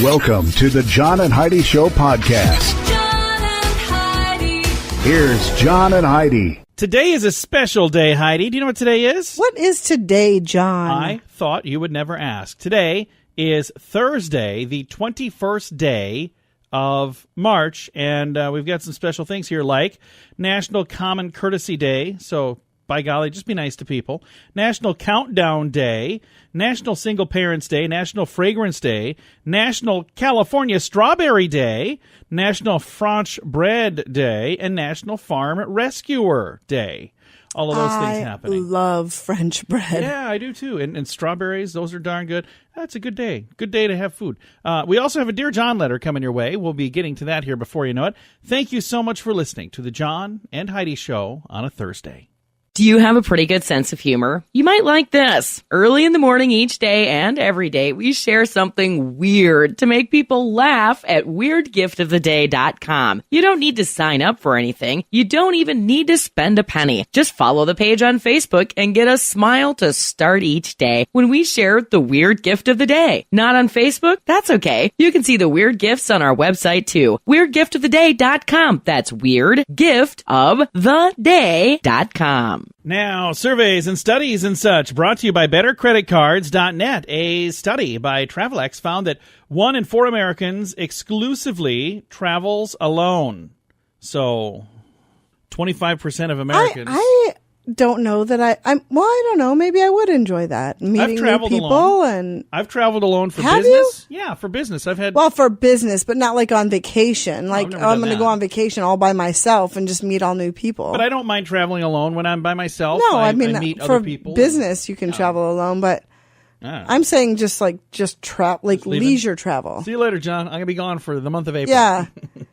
Welcome to the John and Heidi Show podcast. John and Heidi. Here's John and Heidi. Today is a special day, Heidi. Do you know what today is? What is today, John? I thought you would never ask. Today is Thursday, the 21st day of March, and we've got some special things here like National Common Courtesy Day, so by golly, just be nice to people. National Countdown Day, National Single Parents Day, National Fragrance Day, National California Strawberry Day, National French Bread Day, and National Farm Rescuer Day. All of those things happening. I love French bread. Yeah, I do too. And strawberries, those are darn good. That's a good day. Good day to have food. We also have a Dear John letter coming your way. We'll be getting to that here before you know it. Thank you so much for listening to the John and Heidi Show on a Thursday. Do you have a pretty good sense of humor? You might like this. Early in the morning each day and every day, we share something weird to make people laugh at weirdgiftoftheday.com. You don't need to sign up for anything. You don't even need to spend a penny. Just follow the page on Facebook and get a smile to start each day when we share the weird gift of the day. Not on Facebook? That's okay. You can see the weird gifts on our website too. weirdgiftoftheday.com. That's weirdgiftoftheday.com. Now, surveys and studies and such brought to you by BetterCreditCards.net. A study by Travelex found that 1 in 4 Americans exclusively travels alone. So, 25% of Americans. I don't know that I don't know. Maybe I would enjoy that. Meeting new people alone. I've traveled alone for Have business. You? Yeah, for business. I've had. Well, for business, but not like on vacation. Like, I'm going to go on vacation all by myself and just meet all new people. But I don't mind traveling alone when I'm by myself. No, I mean, meet for other people. business, you can travel alone, but I'm saying just leisure travel. See you later, John. I'm going to be gone for the month of April. Yeah.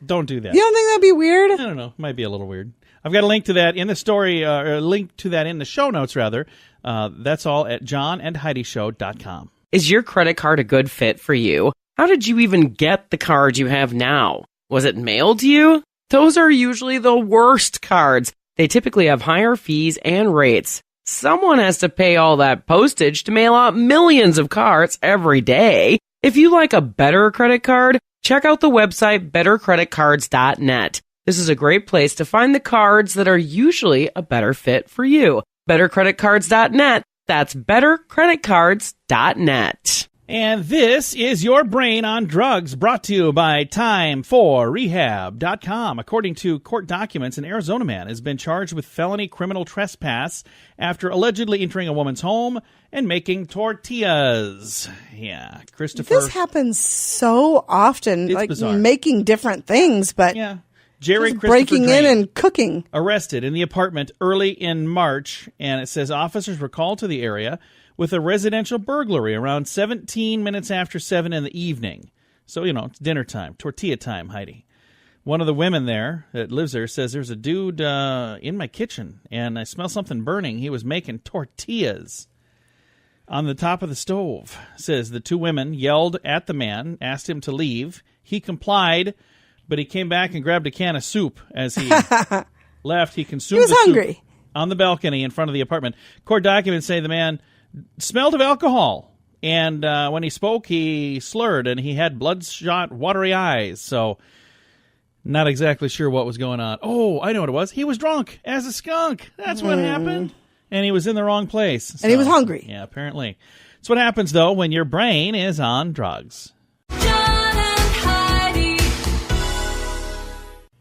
Don't do that. You don't think that'd be weird? I don't know. Might be a little weird. I've got a link to that in the story, or a link to that in the show notes, rather. That's all at johnandheidishow.com. Is your credit card a good fit for you? How did you even get the card you have now? Was it mailed to you? Those are usually the worst cards. They typically have higher fees and rates. Someone has to pay all that postage to mail out millions of cards every day. If you like a better credit card, check out the website bettercreditcards.net. This is a great place to find the cards that are usually a better fit for you. bettercreditcards.net. That's bettercreditcards.net. And this is Your Brain on Drugs, brought to you by TimeForRehab.com. According to court documents, an Arizona man has been charged with felony criminal trespass after allegedly entering a woman's home and making tortillas. Yeah, Christopher. This happens so often, It's like bizarre. Making different things, but Yeah. Jerry just Christopher breaking Drain, in and cooking. arrested in the apartment early in March, and it says officers were called to the area with a residential burglary around 17 minutes after 7 in the evening. So, it's dinner time, tortilla time, Heidi. One of the women there that lives there says there's a dude in my kitchen, and I smell something burning. He was making tortillas on the top of the stove. Says the two women yelled at the man, asked him to leave. He complied, but he came back and grabbed a can of soup as he left. He consumed He was the soup hungry. on the balcony in front of the apartment. Court documents say the man smelled of alcohol, and when he spoke, he slurred, and he had bloodshot, watery eyes. So, not exactly sure what was going on. Oh, I know what it was. He was drunk as a skunk. That's what happened. And he was in the wrong place. And he was hungry. Yeah, apparently. That's what happens, though, when your brain is on drugs. John and Heidi.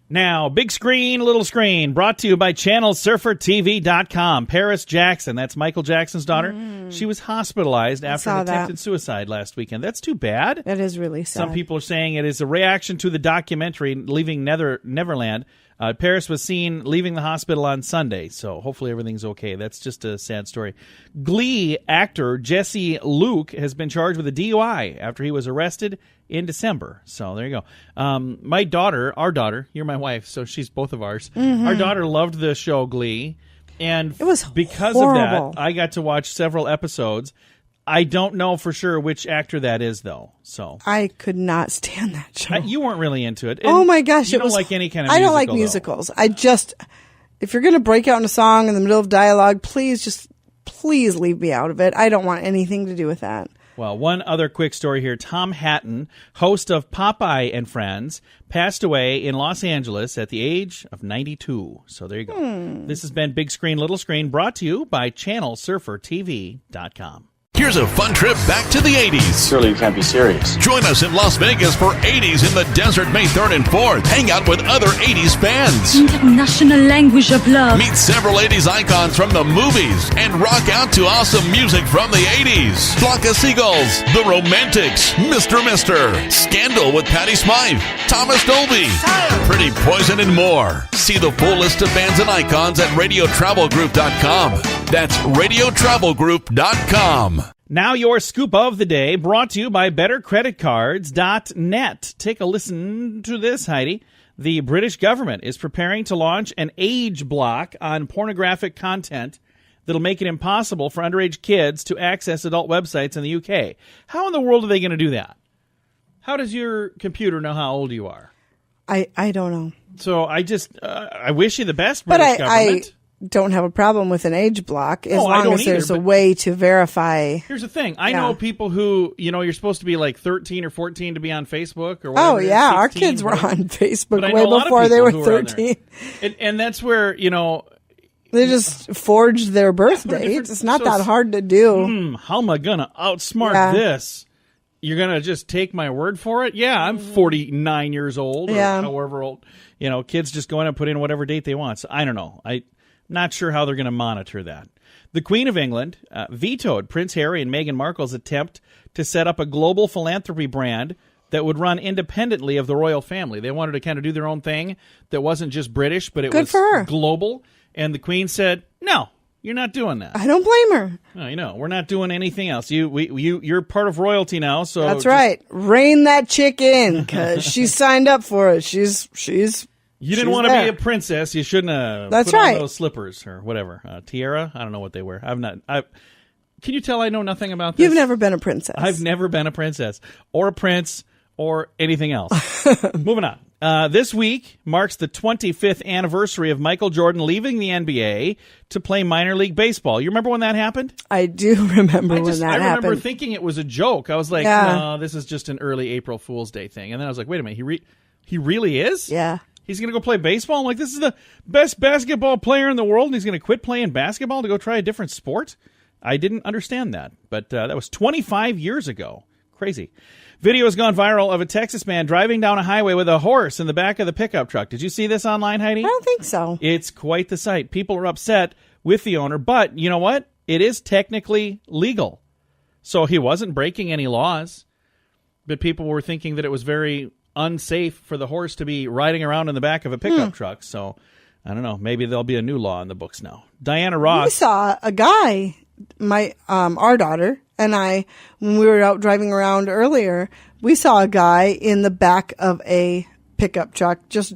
Now, big screen, little screen, brought to you by ChannelSurferTV.com. Paris Jackson, that's Michael Jackson's daughter. She was hospitalized after an attempted suicide last weekend. That's too bad. That is really sad. Some people are saying it is a reaction to the documentary Leaving Neverland. Paris was seen leaving the hospital on Sunday, so hopefully everything's okay. That's just a sad story. Glee actor Jesse Luke has been charged with a DUI after he was arrested in December. So there you go. My daughter, our daughter, you're my wife, so she's both of ours. Our daughter loved the show Glee, and it was because horrible. of that, I got to watch several episodes. I don't know for sure which actor that is, though. So I could not stand that show. you weren't really into it. Oh my gosh! You it don't was, like any kind of I musical, don't like though. musicals. If you're going to break out in a song in the middle of dialogue, please leave me out of it. I don't want anything to do with that. Well, one other quick story here. Tom Hatton, host of Popeye and Friends, passed away in Los Angeles at the age of 92. So there you go. This has been Big Screen, Little Screen, brought to you by ChannelSurferTV.com. Here's a fun trip back to the 80s. Surely you can't be serious. Join us in Las Vegas for 80s in the Desert May 3rd and 4th. Hang out with other 80s fans. International language of love. Meet several 80s icons from the movies and rock out to awesome music from the 80s. Flock of Seagulls, The Romantics, Mr. Mister, Scandal with Patti Smythe, Thomas Dolby, Pretty Poison, and more. See the full list of bands and icons at RadioTravelGroup.com. That's RadioTravelGroup.com. Now your scoop of the day, brought to you by BetterCreditCards.net. Take a listen to this, Heidi. The British government is preparing to launch an age block on pornographic content that'll make it impossible for underage kids to access adult websites in the UK. How in the world are they going to do that? How does your computer know how old you are? I don't know. So I just, I wish you the best, British government. I don't have a problem with an age block as I long don't as there's either, a way to verify. Here's the thing. I know people who, you're supposed to be like 13 or 14 to be on Facebook or whatever. Oh, yeah. 16, Our kids were whatever. on Facebook But way before they were 13. And that's where, They just forged their birth dates. It's not that hard to do. how am I going to outsmart this? You're going to just take my word for it? Yeah, I'm 49 years old or however old. Kids just go in and put in whatever date they want. So I don't know. I'm not sure how they're going to monitor that. The Queen of England vetoed Prince Harry and Meghan Markle's attempt to set up a global philanthropy brand that would run independently of the royal family. They wanted to kind of do their own thing that wasn't just British, but it was global. And the Queen said, no, you're not doing that. I don't blame her. No, we're not doing anything else. You're part of royalty now. So that's right. Rein that chick in because she signed up for it. She's You didn't want to be a princess. You shouldn't have put on those slippers or whatever. Tiara? I don't know what they wear. Can you tell I know nothing about this? You've never been a princess. I've never been a princess or a prince or anything else. Moving on. This week marks the 25th anniversary of Michael Jordan leaving the NBA to play minor league baseball. You remember when that happened? I do remember when that happened. I remember thinking it was a joke. I was like, no, this is just an early April Fool's Day thing. And then I was like, wait a minute, he really is? Yeah. He's going to go play baseball? I'm like, this is the best basketball player in the world, and he's going to quit playing basketball to go try a different sport? I didn't understand that, but that was 25 years ago. Crazy. Video has gone viral of a Texas man driving down a highway with a horse in the back of the pickup truck. Did you see this online, Heidi? I don't think so. It's quite the sight. People are upset with the owner, but you know what? It is technically legal. So he wasn't breaking any laws, but people were thinking that it was very unsafe for the horse to be riding around in the back of a pickup truck. So I don't know. Maybe there'll be a new law in the books now. Diana Ross. We saw a guy, our daughter and I, when we were out driving around earlier, we saw a guy in the back of a pickup truck just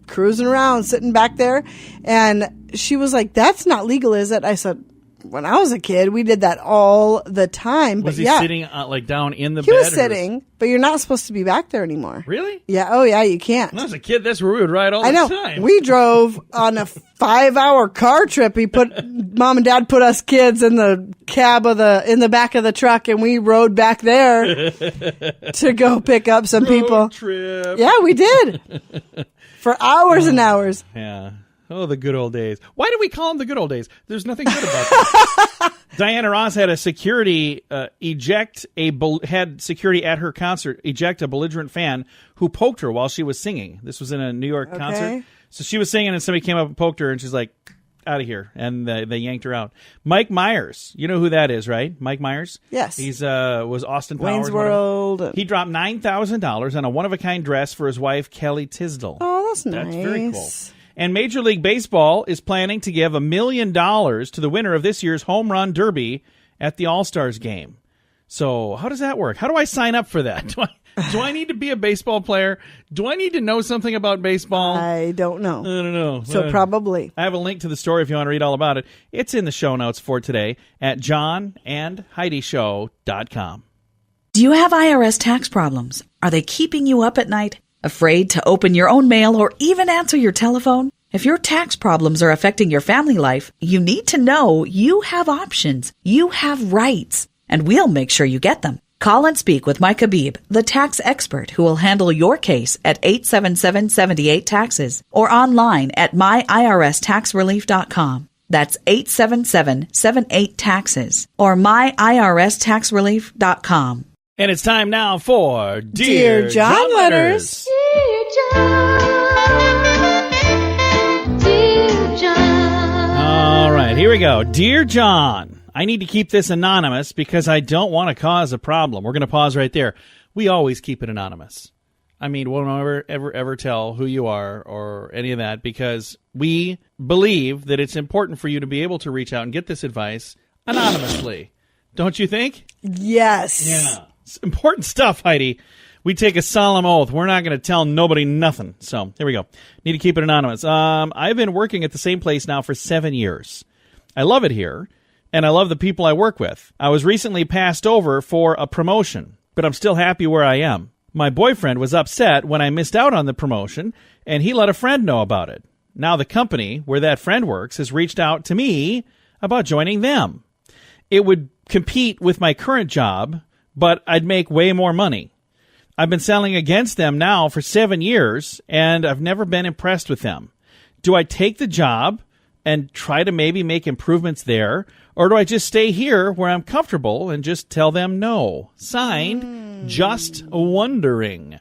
cruising around, sitting back there. And she was like, that's not legal, is it? I said, when I was a kid, we did that all the time. Was he sitting down in the bed? He was sitting, but you're not supposed to be back there anymore. Really? Yeah. Oh, yeah, you can't. When I was a kid, that's where we would ride all the time. We drove on a 5-hour car trip. Mom and Dad put us kids in the cab in the back of the truck, and we rode back there to go pick up some people. Trip. Yeah, we did. For hours and hours. Yeah. Oh, the good old days. Why do we call them the good old days? There's nothing good about that. Diana Ross had a security had security at her concert eject a belligerent fan who poked her while she was singing. This was in a New York concert. So she was singing and somebody came up and poked her and she's like, out of here. And they yanked her out. Mike Myers. You know who that is, right? Mike Myers? Yes. He's was Austin Powers. Wayne's World. He dropped $9,000 on a one-of-a-kind dress for his wife, Kelly Tisdale. Oh, that's nice. That's very cool. And Major League Baseball is planning to give $1 million to the winner of this year's Home Run Derby at the All-Stars game. So how does that work? How do I sign up for that? Do I need to be a baseball player? Do I need to know something about baseball? I don't know. I don't know. So probably. I have a link to the story if you want to read all about it. It's in the show notes for today at JohnandHeidiShow.com. Do you have IRS tax problems? Are they keeping you up at night? Afraid to open your own mail or even answer your telephone? If your tax problems are affecting your family life, you need to know you have options. You have rights, and we'll make sure you get them. Call and speak with Mike Habib, the tax expert who will handle your case at 877-78-TAXES or online at myirs.taxrelief.com. That's 877-78-TAXES or myirs.taxrelief.com. And it's time now for Dear John Letters. Dear John, dear John. All right, here we go. Dear John, I need to keep this anonymous because I don't want to cause a problem. We're going to pause right there. We always keep it anonymous. I mean, we'll never, ever tell who you are or any of that because we believe that it's important for you to be able to reach out and get this advice anonymously. Don't you think? Yes. Yeah. It's important stuff, Heidi. We take a solemn oath. We're not going to tell nobody nothing. So here we go. Need to keep it anonymous. I've been working at the same place now for 7 years. I love it here, and I love the people I work with. I was recently passed over for a promotion, but I'm still happy where I am. My boyfriend was upset when I missed out on the promotion, and he let a friend know about it. Now the company where that friend works has reached out to me about joining them. It would compete with my current job, but I'd make way more money. I've been selling against them now for 7 years, and I've never been impressed with them. Do I take the job and try to maybe make improvements there, or do I just stay here where I'm comfortable and just tell them no? Signed, Just Wondering.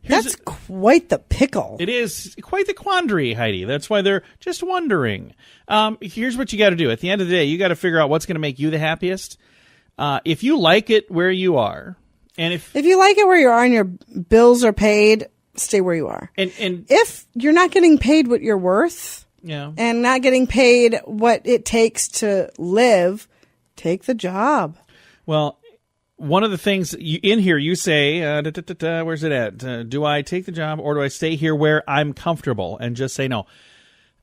That's quite the pickle. It is quite the quandary, Heidi. That's why they're just wondering. Here's what you got to do. At the end of the day, you got to figure out what's going to make you the happiest. If you like it where you are, and if you like it where you are and your bills are paid, stay where you are. And if you're not getting paid what you're worth, yeah, and not getting paid what it takes to live, take the job. Well, one of the things in here you say, where's it at? Do I take the job or do I stay here where I'm comfortable and just say no?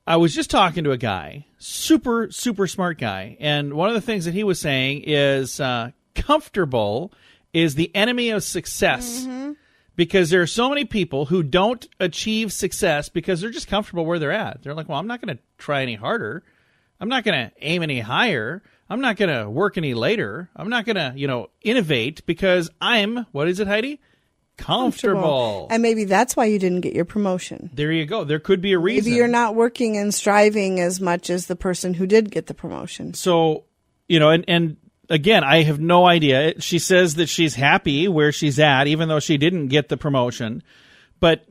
I was just talking to a guy, super, super smart guy, and one of the things that he was saying is comfortable is the enemy of success. Mm-hmm. Because there are so many people who don't achieve success because they're just comfortable where they're at. They're like, well, I'm not going to try any harder. I'm not going to aim any higher. I'm not going to work any later. I'm not going to, innovate because I'm, what is it, Heidi? Comfortable. And maybe that's why you didn't get your promotion. There you go. There could be a reason. Maybe you're not working and striving as much as the person who did get the promotion. So, and again, I have no idea. She says that she's happy where she's at, even though she didn't get the promotion. But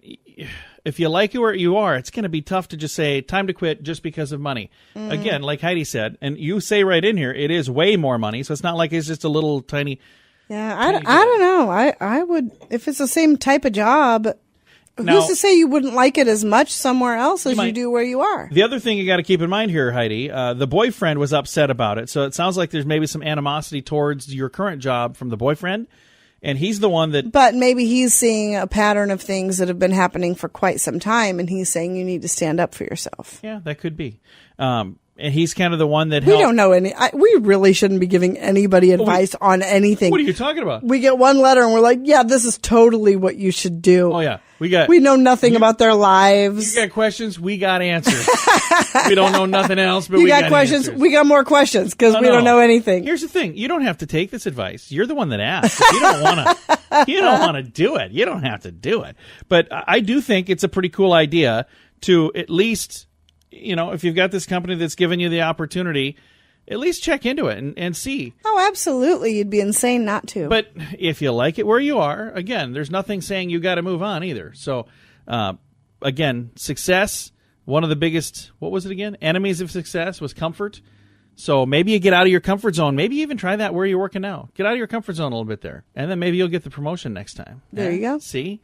if you like it where you are, it's going to be tough to just say, time to quit just because of money. Again, like Heidi said, and you say right in here, it is way more money. So it's not like it's just a little tiny. Yeah, I don't know. I would, if it's the same type of job, who's to say you wouldn't like it as much somewhere else as you do where you are? The other thing you got to keep in mind here, Heidi, the boyfriend was upset about it. So it sounds like there's maybe some animosity towards your current job from the boyfriend. And he's the one that... But maybe he's seeing a pattern of things that have been happening for quite some time, and he's saying you need to stand up for yourself. Yeah, that could be. And he's kind of the one that we don't know any. We really shouldn't be giving anybody advice on anything. What are you talking about? We get one letter and we're like, yeah, this is totally what you should do. Oh yeah, we know nothing about their lives. You got questions, we got answers. We don't know nothing else, but you we got questions. Answers. We got more questions because we don't know anything. Here's the thing: you don't have to take this advice. You're the one that asked. If you don't want to. You don't want to do it. You don't have to do it. But I do think it's a pretty cool idea to at least. If you've got this company that's given you the opportunity, at least check into it and see. Oh, absolutely. You'd be insane not to. But if you like it where you are, again, there's nothing saying you got to move on either. So, again, success, one of the biggest, what was it again? Enemies of success was comfort. So maybe you get out of your comfort zone. Maybe even try that where you're working now. Get out of your comfort zone a little bit there. And then maybe you'll get the promotion next time. There you go. See?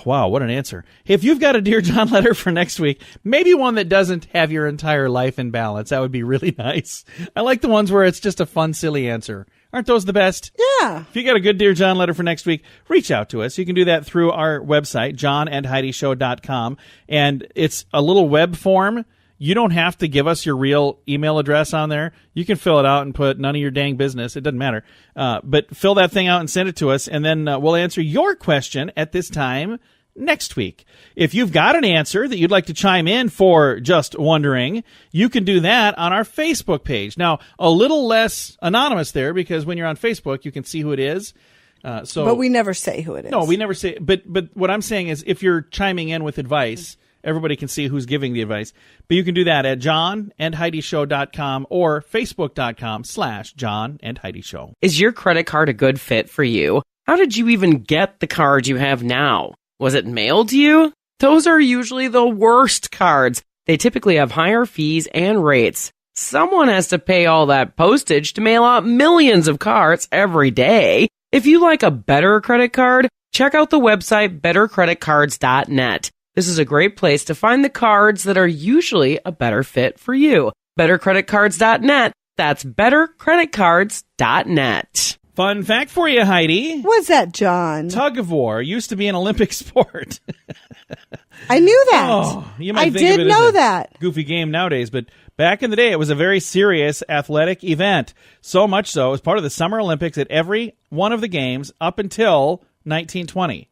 Wow, what an answer. If you've got a Dear John letter for next week, maybe one that doesn't have your entire life in balance. That would be really nice. I like the ones where it's just a fun, silly answer. Aren't those the best? Yeah. If you got a good Dear John letter for next week, reach out to us. You can do that through our website, johnandheidishow.com. And it's a little web form. You don't have to give us your real email address on there. You can fill it out and put none of your dang business. It doesn't matter. But fill that thing out and send it to us, and then we'll answer your question at this time next week. If you've got an answer that you'd like to chime in for Just Wondering, you can do that on our Facebook page. Now, a little less anonymous there because when you're on Facebook, you can see who it is. But we never say who it is. No, we never say. But what I'm saying is if you're chiming in with advice, everybody can see who's giving the advice. But you can do that at johnandheidishow.com or facebook.com/johnandheidishow. Is your credit card a good fit for you? How did you even get the card you have now? Was it mailed to you? Those are usually the worst cards. They typically have higher fees and rates. Someone has to pay all that postage to mail out millions of cards every day. If you like a better credit card, check out the website bettercreditcards.net. This is a great place to find the cards that are usually a better fit for you. bettercreditcards.net. That's bettercreditcards.net. Fun fact for you, Heidi. What's that, John? Tug of war used to be an Olympic sport. I knew that. Oh, you might I think did of it know as a that. goofy game nowadays, but back in the day, it was a very serious athletic event. So much so, it was part of the Summer Olympics at every one of the games up until 1920.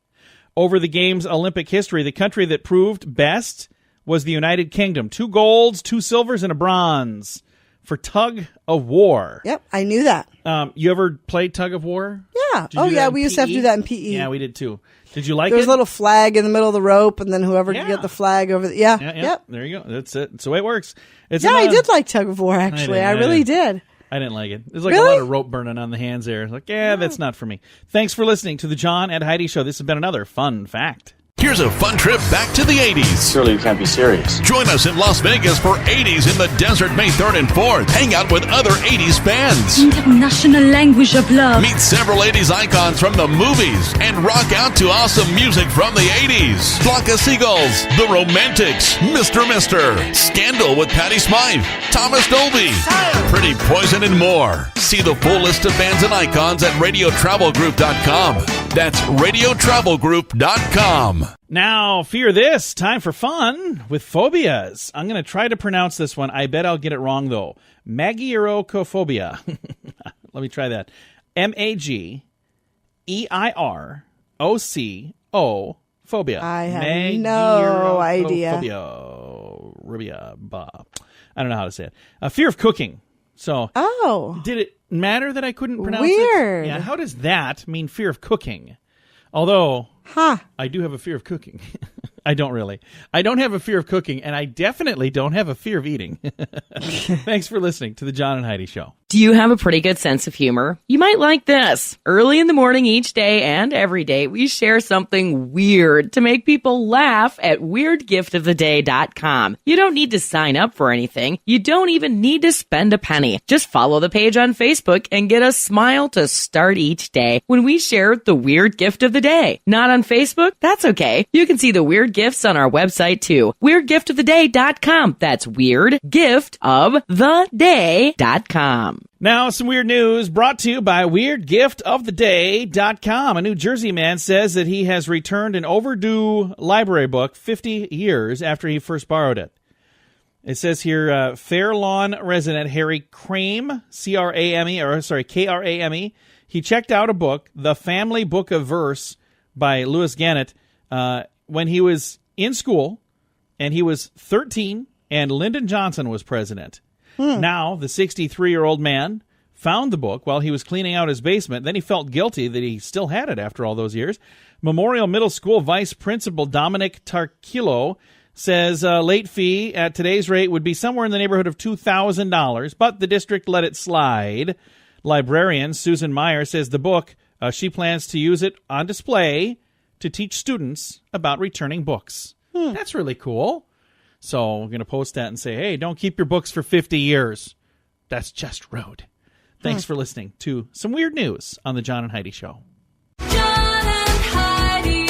Over the game's Olympic history, the country that proved best was the United Kingdom. 2 golds, 2 silvers, and a bronze for tug of war. Yep, I knew that. You ever played tug of war? Yeah. Did you do that in we used to have to PE? do that in PE. Yeah, we did too. Did you like There was it? a little flag in the middle of the rope, and then whoever Yeah. could get the flag over the... Yeah, Yeah. yep. There you go. That's it. That's the way it works. It's Yeah, I did like tug of war, actually. didn't, I I really didn't. did. I didn't like it. There's like Really? a lot of rope burning on the hands there. Like, that's not for me. Thanks for listening to the John and Heidi Show. This has been another fun fact. Here's a fun trip back to the 80s. Surely you can't be serious. Join us in Las Vegas for 80s in the Desert May 3rd and 4th. Hang out with other 80s bands. International language of love. Meet several 80s icons from the movies and rock out to awesome music from the 80s. Flock of Seagulls, The Romantics, Mr. Scandal with Patty Smythe, Thomas Dolby, Pretty Poison, and more. See the full list of bands and icons at radiotravelgroup.com. That's radiotravelgroup.com. Now, fear this. Time for fun with phobias. I'm going to try to pronounce this one. I bet I'll get it wrong, though. Mageirocophobia. Let me try that. Mageiroco phobia. I have no idea. Rubia. I don't know how to say it. A fear of cooking. So, did it matter that I couldn't pronounce it? Weird. Yeah, how does that mean fear of cooking? Although, I do have a fear of cooking. I don't really. I don't have a fear of cooking, and I definitely don't have a fear of eating. Thanks for listening to the John and Heidi Show. Do you have a pretty good sense of humor? You might like this. Early in the morning each day and every day, we share something weird to make people laugh at weirdgiftoftheday.com. You don't need to sign up for anything. You don't even need to spend a penny. Just follow the page on Facebook and get a smile to start each day when we share the weird gift of the day. Not on Facebook? That's okay. You can see the weird gifts on our website too. weirdgiftoftheday.com. That's weirdgiftoftheday.com. Now, some weird news brought to you by weirdgiftoftheday.com. A New Jersey man says that he has returned an overdue library book 50 years after he first borrowed it. It says here, Fair Lawn resident Harry Krame, Krame, he checked out a book, The Family Book of Verse by Louis Gannett, when he was in school, and he was 13, and Lyndon Johnson was president. Now, the 63-year-old man found the book while he was cleaning out his basement. Then he felt guilty that he still had it after all those years. Memorial Middle School Vice Principal Dominic Tarquillo says late fee at today's rate would be somewhere in the neighborhood of $2,000, but the district let it slide. Librarian Susan Meyer says the book, she plans to use it on display to teach students about returning books. That's really cool. So we're going to post that and say, hey, don't keep your books for 50 years. That's just rude. Thanks for listening to some weird news on the John and Heidi Show. John and Heidi.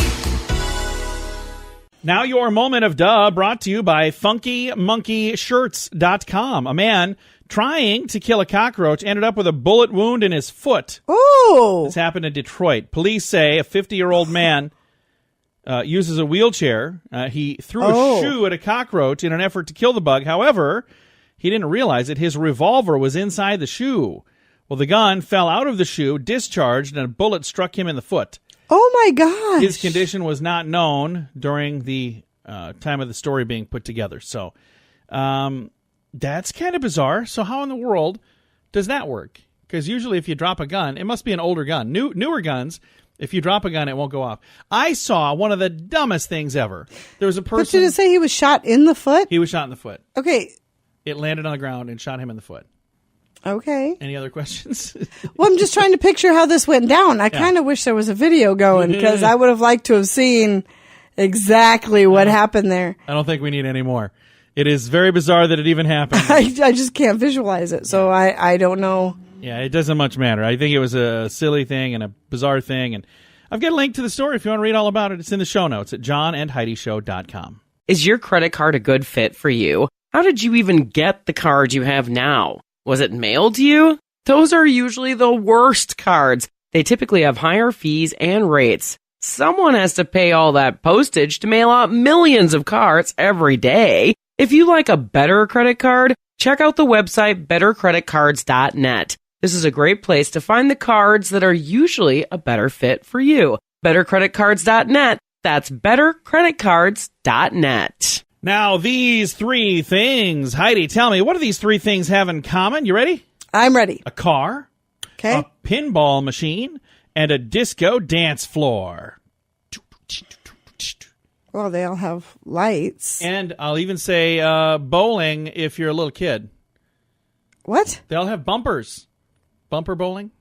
Now your moment of duh brought to you by FunkyMonkeyShirts.com. A man trying to kill a cockroach ended up with a bullet wound in his foot. Oh. This happened in Detroit. Police say a 50-year-old man uses a wheelchair. He threw a shoe at a cockroach in an effort to kill the bug. However, he didn't realize that his revolver was inside the shoe. Well, the gun fell out of the shoe, discharged, and a bullet struck him in the foot. Oh my gosh. His condition was not known during the time of the story being put together. So that's kind of bizarre. So how in the world does that work? Because usually if you drop a gun, it must be an older gun. Newer guns, if you drop a gun, it won't go off. I saw one of the dumbest things ever. There was a person. But did it say he was shot in the foot? He was shot in the foot. Okay. It landed on the ground and shot him in the foot. Okay. Any other questions? Well, I'm just trying to picture how this went down. I kind of wish there was a video going because I would have liked to have seen exactly what happened there. I don't think we need any more. It is very bizarre that it even happened. I just can't visualize it, so I don't know. Yeah, it doesn't much matter. I think it was a silly thing and a bizarre thing. And I've got a link to the story if you want to read all about it. It's in the show notes at johnandheidishow.com. Is your credit card a good fit for you? How did you even get the card you have now? Was it mailed to you? Those are usually the worst cards. They typically have higher fees and rates. Someone has to pay all that postage to mail out millions of cards every day. If you like a better credit card, check out the website bettercreditcards.net. This is a great place to find the cards that are usually a better fit for you. bettercreditcards.net. That's bettercreditcards.net. Now, these three things. Heidi, tell me, what do these three things have in common? You ready? I'm ready. A car, Okay. a pinball machine, and a disco dance floor. Well, they all have lights. And I'll even say bowling if you're a little kid. What? They all have bumpers. Bumper bowling.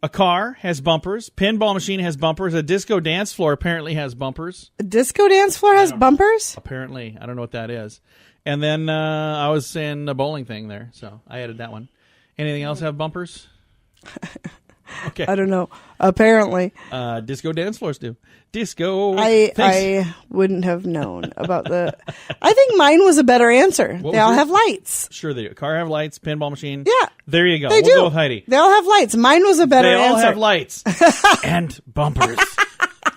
A car has bumpers. Pinball machine has bumpers. A disco dance floor apparently has bumpers. A disco dance floor has bumpers? Apparently. I don't know what that is. And then I was saying the bowling thing there, so I added that one. Anything else have bumpers? Okay. I don't know. Apparently. Disco dance floors do. Disco. I wouldn't have known about the... I think mine was a better answer. They all have lights. Sure they do. Car have lights, pinball machine. Yeah. There you go. They We'll do. go with Heidi. They all have lights. Mine was a better They answer. all have lights and bumpers.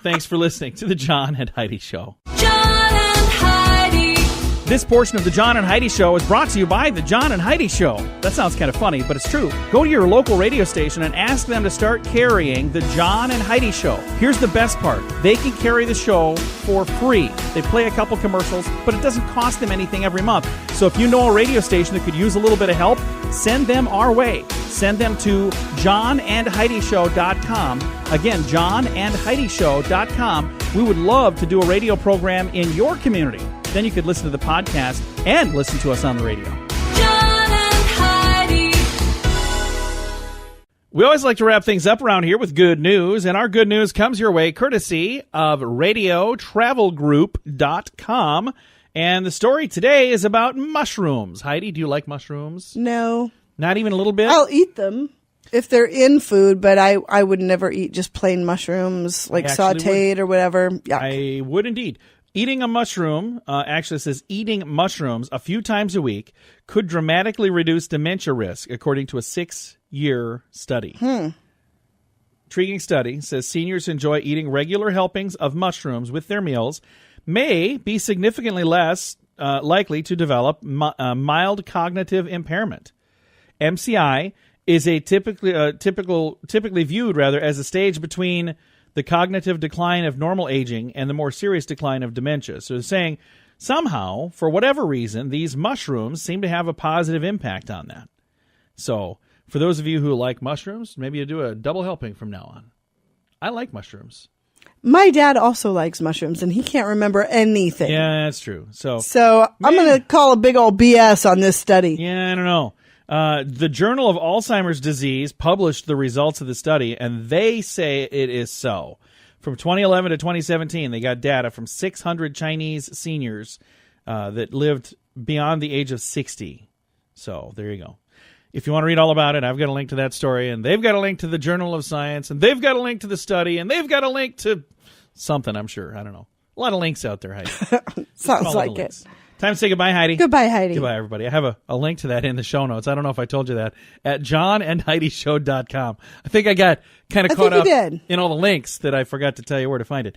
Thanks for listening to the John and Heidi Show. John and Heidi. This portion of the John and Heidi Show is brought to you by the John and Heidi Show. That sounds kind of funny, but it's true. Go to your local radio station and ask them to start carrying the John and Heidi Show. Here's the best part. They can carry the show for free. They play a couple commercials, but it doesn't cost them anything every month. So if you know a radio station that could use a little bit of help, send them our way. Send them to johnandheidishow.com. Again, johnandheidishow.com. We would love to do a radio program in your community. Then you could listen to the podcast and listen to us on the radio. John and Heidi. We always like to wrap things up around here with good news, and our good news comes your way courtesy of radiotravelgroup.com. And the story today is about mushrooms. Heidi, do you like mushrooms? No. Not even a little bit? I'll eat them if they're in food, but I would never eat just plain mushrooms, like sauteed or whatever. Yuck. I would indeed. Eating a mushroom, actually says eating mushrooms a few times a week could dramatically reduce dementia risk, according to a 6-year study. Intriguing study says seniors who enjoy eating regular helpings of mushrooms with their meals may be significantly less likely to develop mild cognitive impairment. MCI is a typically viewed as a stage between the cognitive decline of normal aging and the more serious decline of dementia. So it's saying somehow, for whatever reason, these mushrooms seem to have a positive impact on that. So for those of you who like mushrooms, maybe you do a double helping from now on. I like mushrooms. My dad also likes mushrooms, and he can't remember anything. Yeah, that's true. So I'm going to call a big old BS on this study. Yeah, I don't know. The Journal of Alzheimer's Disease published the results of the study, and they say it is so. From 2011 to 2017, they got data from 600 Chinese seniors that lived beyond the age of 60. So there you go. If you want to read all about it, I've got a link to that story, and they've got a link to the Journal of Science, and they've got a link to the study, and they've got a link to something, I'm sure. I don't know. A lot of links out there, Heidi. Sounds like it. Time to say goodbye, Heidi. Goodbye, Heidi. Goodbye, everybody. I have a link to that in the show notes. I don't know if I told you that. At johnandheidishow.com. I think I got kind of caught up in all the links that I forgot to tell you where to find it.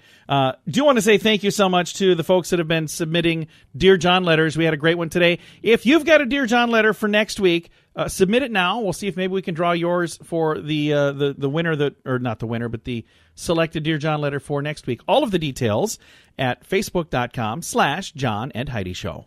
Do want to say thank you so much to the folks that have been submitting Dear John letters. We had a great one today. If you've got a Dear John letter for next week, Submit it now. We'll see if maybe we can draw yours for the winner or not the winner, but the selected Dear John letter for next week. All of the details at facebook.com/John and Heidi Show.